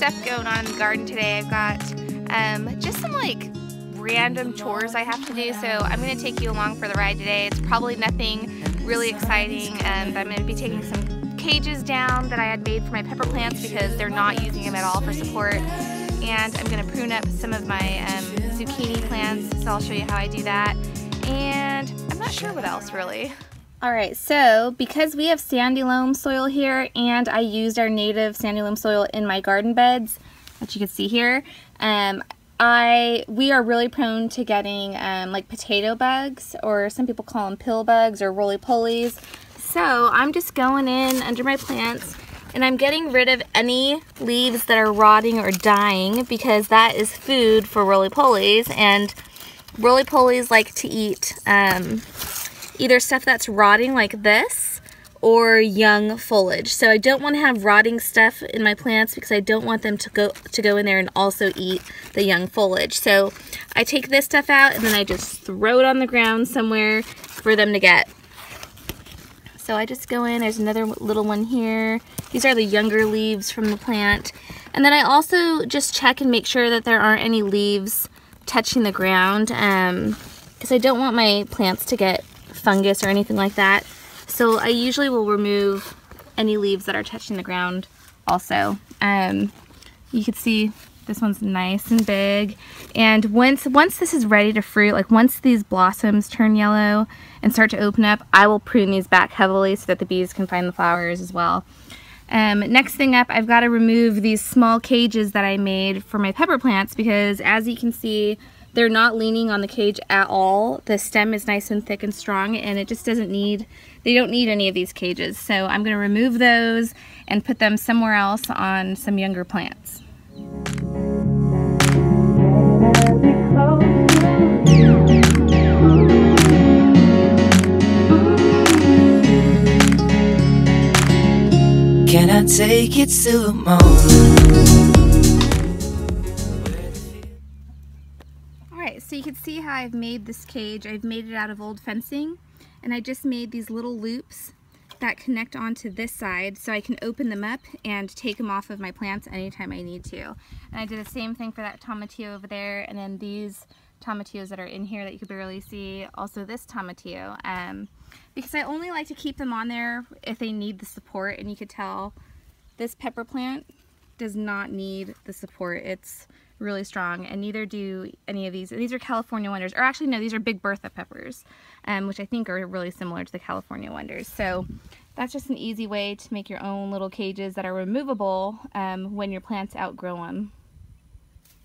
stuff going on in the garden today. I've got just some like random chores I have to do, so I'm going to take you along for the ride today. It's probably nothing really exciting, but I'm going to be taking some cages down that I had made for my pepper plants because they're not using them at all for support. And I'm going to prune up some of my zucchini plants, so I'll show you how I do that. And I'm not sure what else really. Alright, so because we have sandy loam soil here and I used our native sandy loam soil in my garden beds, which you can see here, we are really prone to getting like potato bugs, or some people call them pill bugs or roly-polies. So I'm just going in under my plants and I'm getting rid of any leaves that are rotting or dying because that is food for roly-polies, and roly-polies like to eat either stuff that's rotting like this or young foliage. So I don't want to have rotting stuff in my plants because I don't want them to go in there and also eat the young foliage. So I take this stuff out and then I just throw it on the ground somewhere for them to get. So I just go in, there's another little one here. These are the younger leaves from the plant. And then I also just check and make sure that there aren't any leaves touching the ground because I don't want my plants to get fungus or anything like that. So I usually will remove any leaves that are touching the ground also. You can see this one's nice and big, and once this is ready to fruit, like once these blossoms turn yellow and start to open up, I will prune these back heavily so that the bees can find the flowers as well. Next thing up, I've got to remove these small cages that I made for my pepper plants because, as you can see, they're not leaning on the cage at all. The stem is nice and thick and strong, and it just doesn't need, they don't need any of these cages. So I'm going to remove those and put them somewhere else on some younger plants. Can I take it to a moment? So you can see how I've made this cage. I've made it out of old fencing, and I just made these little loops that connect onto this side so I can open them up and take them off of my plants anytime I need to. And I did the same thing for that tomatillo over there, and then these tomatillos that are in here that you can barely see, also this tomatillo, because I only like to keep them on there if they need the support. And you could tell this pepper plant does not need the support. It's really strong, and neither do any of these. These are California Wonders, or actually no, these are Big Bertha peppers, which I think are really similar to the California Wonders. So that's just an easy way to make your own little cages that are removable when your plants outgrow them.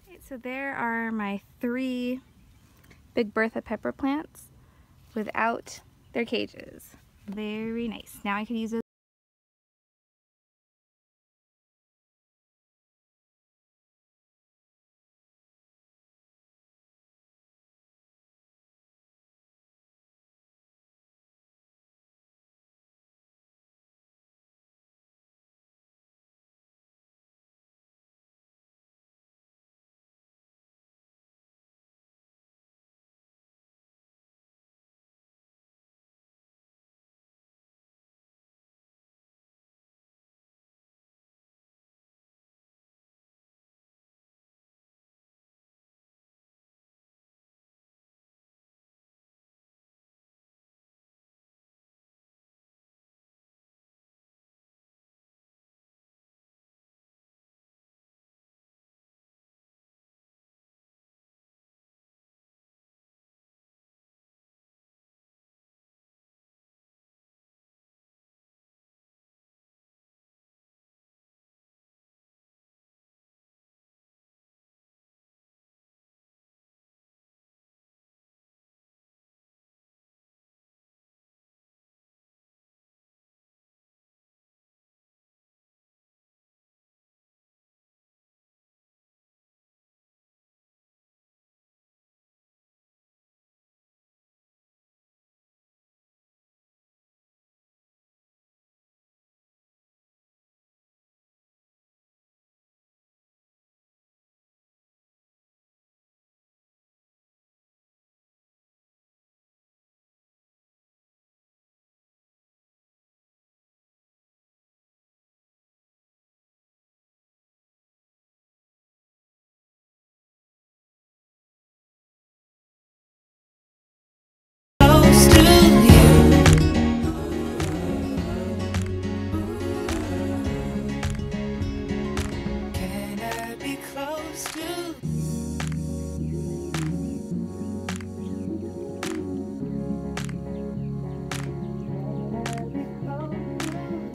Okay, so there are my 3 Big Bertha pepper plants without their cages. Very nice. Now I can use those